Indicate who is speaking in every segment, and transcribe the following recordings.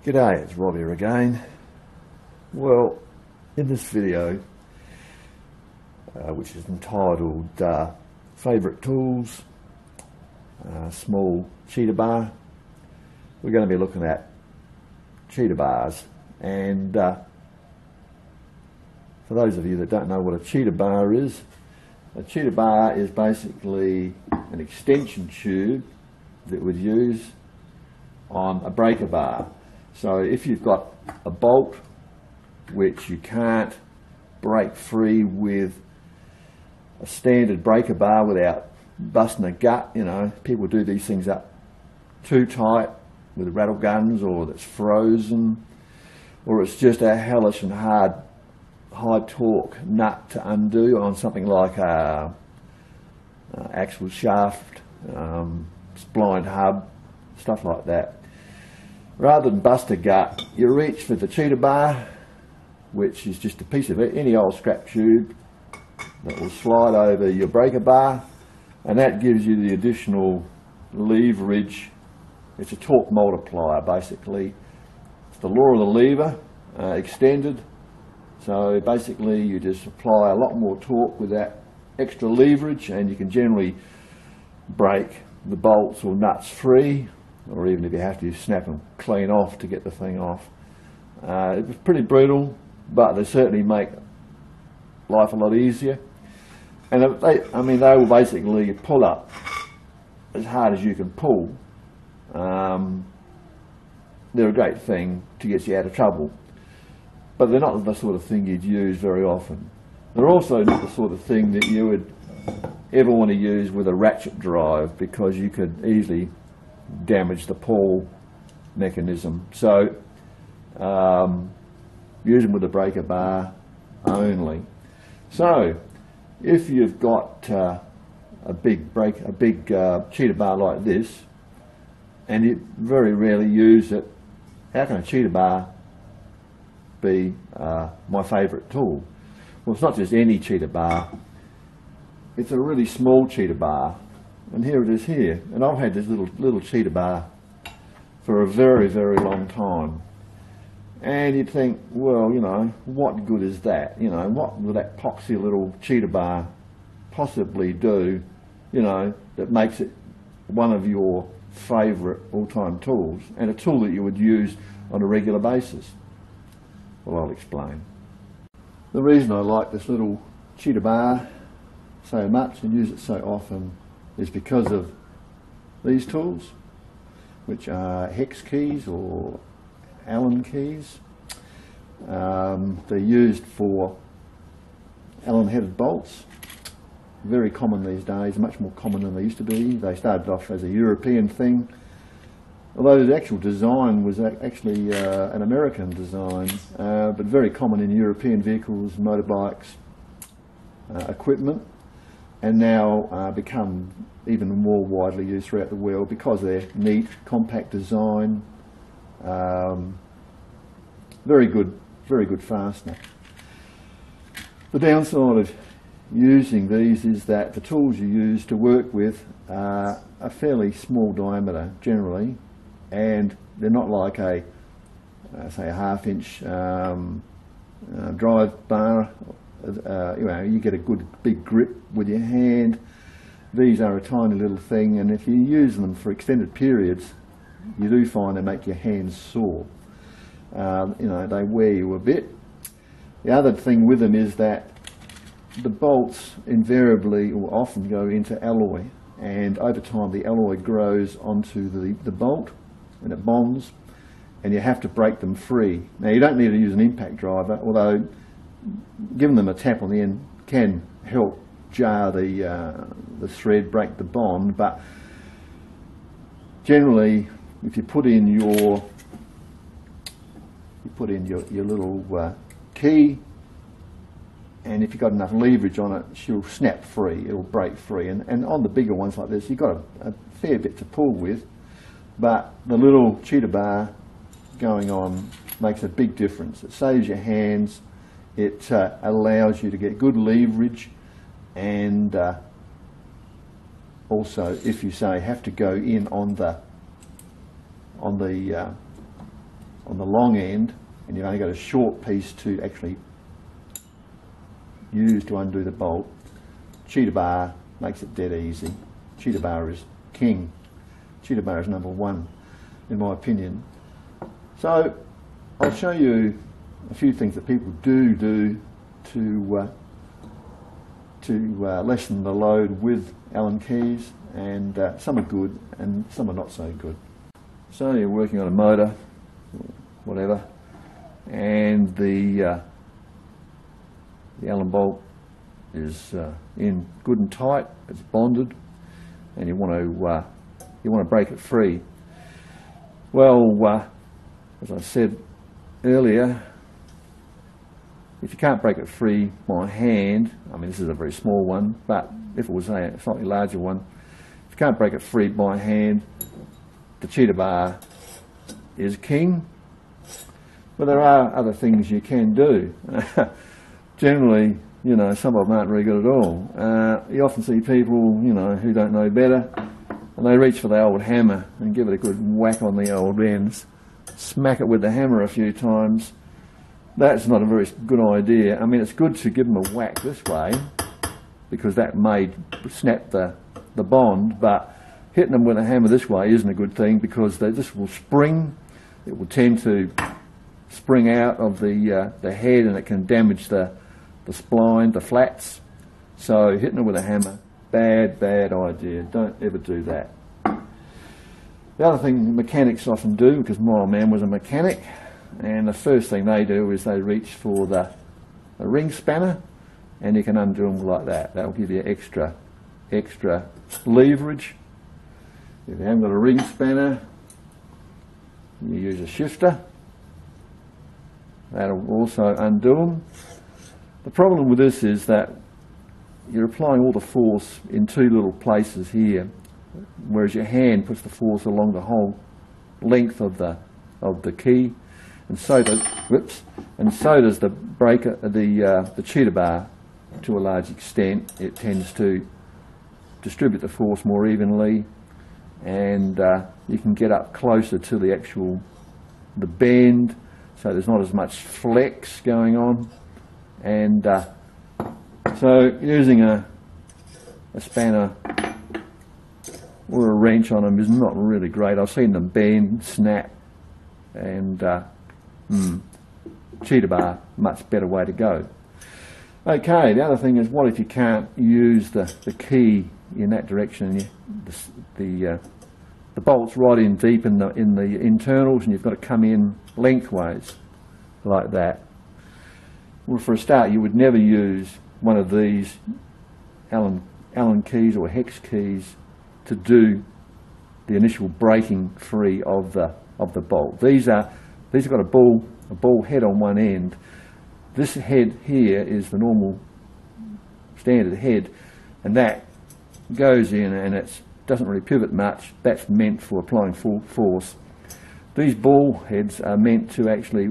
Speaker 1: G'day, it's Rob here again. Well, in this video, which is entitled Favourite Tools, Small Cheetah Bar, we're going to be looking at cheetah bars. And for those of you that don't know what a cheetah bar is basically an extension tube that would use on a breaker bar. So if you've got a bolt which you can't break free with a standard breaker bar without busting a gut, you know, people do these things up too tight with rattle guns, or that's frozen, or it's just a hellish and hard high torque nut to undo on something like a axle shaft, splined hub, stuff like that. Rather than bust a gut, you reach for the cheetah bar, which is just a piece of any old scrap tube that will slide over your breaker bar, and that gives you the additional leverage. It's a torque multiplier basically. It's the law of the lever extended. So basically you just apply a lot more torque with that extra leverage, and you can generally break the bolts or nuts free, or even if you have to, you snap them clean off to get the thing off. It was pretty brutal, but they certainly make life a lot easier. And they will basically pull up as hard as you can pull. They're a great thing to get you out of trouble, but they're not the sort of thing you'd use very often. They're also not the sort of thing that you would ever want to use with a ratchet drive, because you could easily damage the pawl mechanism. So use them with a breaker bar only. So if you've got a big cheetah bar like this, and you very rarely use it, how can a cheetah bar be my favourite tool? Well, it's not just any cheetah bar. It's a really small cheetah bar, and here it is here. And I've had this little cheetah bar for a very, very long time. And you'd think, well, you know, what good is that? You know, what will that poxy little cheetah bar possibly do, you know, that makes it one of your favourite all-time tools, and a tool that you would use on a regular basis? Well, I'll explain. The reason I like this little cheetah bar so much and use it so often is because of these tools, which are hex keys or Allen keys. They're used for Allen-headed bolts. Very common these days, much more common than they used to be. They started off as a European thing, although the actual design was actually an American design, but very common in European vehicles, motorbikes, equipment, and now become even more widely used throughout the world because they're neat, compact design, very good fastener. The downside of using these is that the tools you use to work with are a fairly small diameter generally, and they're not like a say a half-inch drive bar. You know, you get a good big grip with your hand. These are a tiny little thing, and if you use them for extended periods, you do find they make your hands sore. You know, they wear you a bit. The other thing with them is that the bolts invariably or often go into alloy, and over time the alloy grows onto the bolt and it bonds, and you have to break them free. Now, you don't need to use an impact driver, although giving them a tap on the end can help jar the thread, break the bond. But generally, if you put in your little key, and if you've got enough leverage on it, she'll snap free, it'll break free. And on the bigger ones like this, you've got a fair bit to pull with, but the little cheetah bar going on makes a big difference. It saves your hands, it allows you to get good leverage, and also if you say have to go in on the on the long end, and you've only got a short piece to actually use to undo the bolt, cheetah bar makes it dead easy. Cheetah bar is king. Cheetah bar is number one, in my opinion. So I'll show you a few things that people do to lessen the load with Allen keys, and some are good and some are not so good. So you're working on a motor, whatever, and the Allen bolt is in good and tight, it's bonded, and you want to break it free. Well, as I said earlier, if you can't break it free by hand, I mean this is a very small one, but if it was a slightly larger one, if you can't break it free by hand, the cheetah bar is king. But there are other things you can do. Generally, you know, some of them aren't very good at all. You often see people, you know, who don't know better, and they reach for the old hammer and give it a good whack on the old ends, smack it with the hammer a few times. That's not a very good idea. I mean, it's good to give them a whack this way, because that may snap the bond, but hitting them with a hammer this way isn't a good thing, because this will spring. It will tend to spring out of the head, and it can damage the spline, the flats. So hitting it with a hammer, bad idea. Don't ever do that. The other thing mechanics often do, because my old man was a mechanic, and the first thing they do is they reach for the ring spanner, and you can undo them like that. That'll give you extra leverage. If you haven't got a ring spanner, you use a shifter. That'll also undo them. The problem with this is that you're applying all the force in two little places here, whereas your hand puts the force along the whole length of the key, and so does the breaker, the cheetah bar, to a large extent. It tends to distribute the force more evenly, and you can get up closer to the bend, so there's not as much flex going on. And so using a spanner or a wrench on them is not really great. I've seen them bend, snap, and cheetah bar, much better way to go. Okay, the other thing is, what if you can't use the key in that direction? The bolt's right in deep in the internals, and you've got to come in lengthways like that. Well, for a start, you would never use one of these Allen keys or hex keys to do the initial breaking free of the bolt. These have got a ball head on one end. This head here is the normal standard head, and that goes in, and it doesn't really pivot much. That's meant for applying full force. These ball heads are meant to actually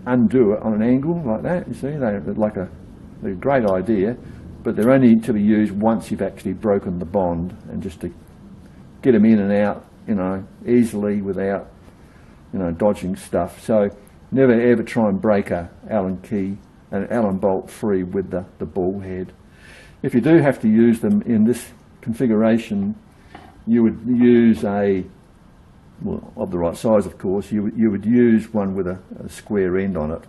Speaker 1: undo it on an angle like that. You see, they're a great idea, but they're only to be used once you've actually broken the bond, and just to get them in and out, you know, easily without, you know, dodging stuff. So never ever try and break an Allen bolt free with the ball head. If you do have to use them in this configuration, you would use well, of the right size, of course, you would use one with a square end on it.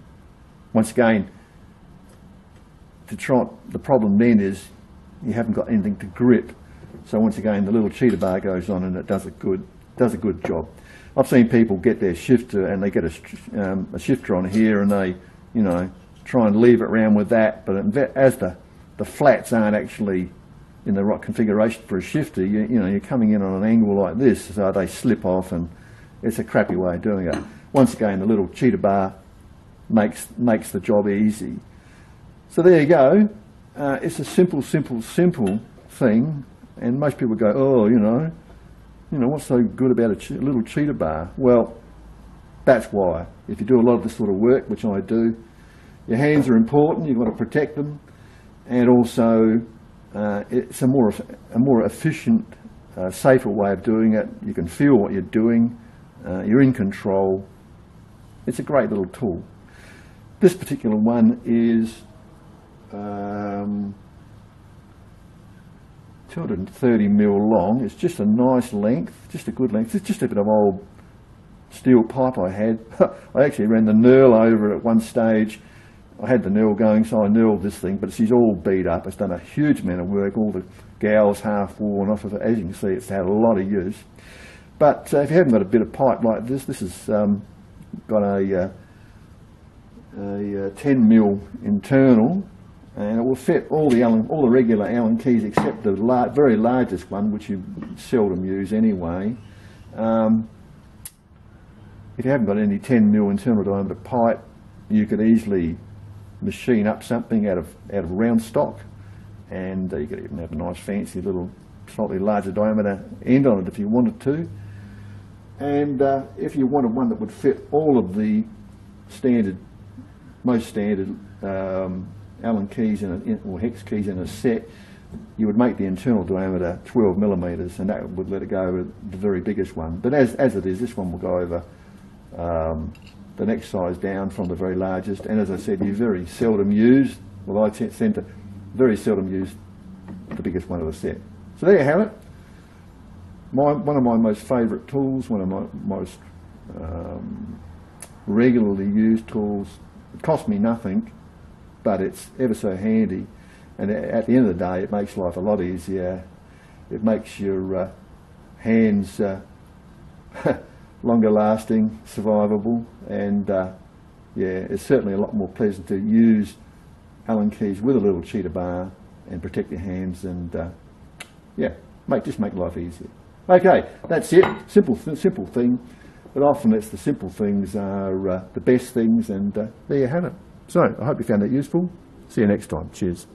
Speaker 1: Once again, the problem then is you haven't got anything to grip. So once again, the little cheetah bar goes on, and it does a good job. I've seen people get their shifter, and they get a shifter on here, and they, you know, try and leave it around with that. But as the flats aren't actually in the right configuration for a shifter, you know, you're coming in on an angle like this, so they slip off, and it's a crappy way of doing it. Once again, the little cheetah bar makes the job easy. So there you go. It's a simple thing, and most people go, oh, you know, what's so good about a little cheetah bar? Well, that's why. If you do a lot of this sort of work, which I do, your hands are important. You've got to protect them, and also it's a more efficient, safer way of doing it. You can feel what you're doing. You're in control, it's a great little tool. This particular one is 230mm long. It's just a nice length, just a good length. It's just a bit of old steel pipe I had. I actually ran the knurl over it at one stage. I had the knurl going, so I knurled this thing, but it's all beat up. It's done a huge amount of work. All the gow's half worn off of it. As you can see, it's had a lot of use. But if you haven't got a bit of pipe like this, this has got a 10mm internal, and it will fit all the regular Allen keys except the very largest one, which you seldom use anyway. If you haven't got any 10mm internal diameter pipe, you could easily machine up something out of round stock, and you could even have a nice fancy little slightly larger diameter end on it if you wanted to. And if you wanted one that would fit all of the most standard Allen keys or hex keys in a set, you would make the internal diameter 12mm, and that would let it go with the very biggest one. But as it is, this one will go over the next size down from the very largest, and as I said, you very seldom use, well, I tend to very seldom use the biggest one of the set. So there you have it. One of my most favourite tools, one of my most regularly used tools. It cost me nothing, but it's ever so handy, and at the end of the day, it makes life a lot easier. It makes your hands longer lasting, survivable, and yeah, it's certainly a lot more pleasant to use Allen keys with a little cheater bar and protect your hands, and yeah, just make life easier. Okay, that's it. Simple thing, but often it's the simple things are the best things, and there you have it. So I hope you found that useful. See you next time. Cheers.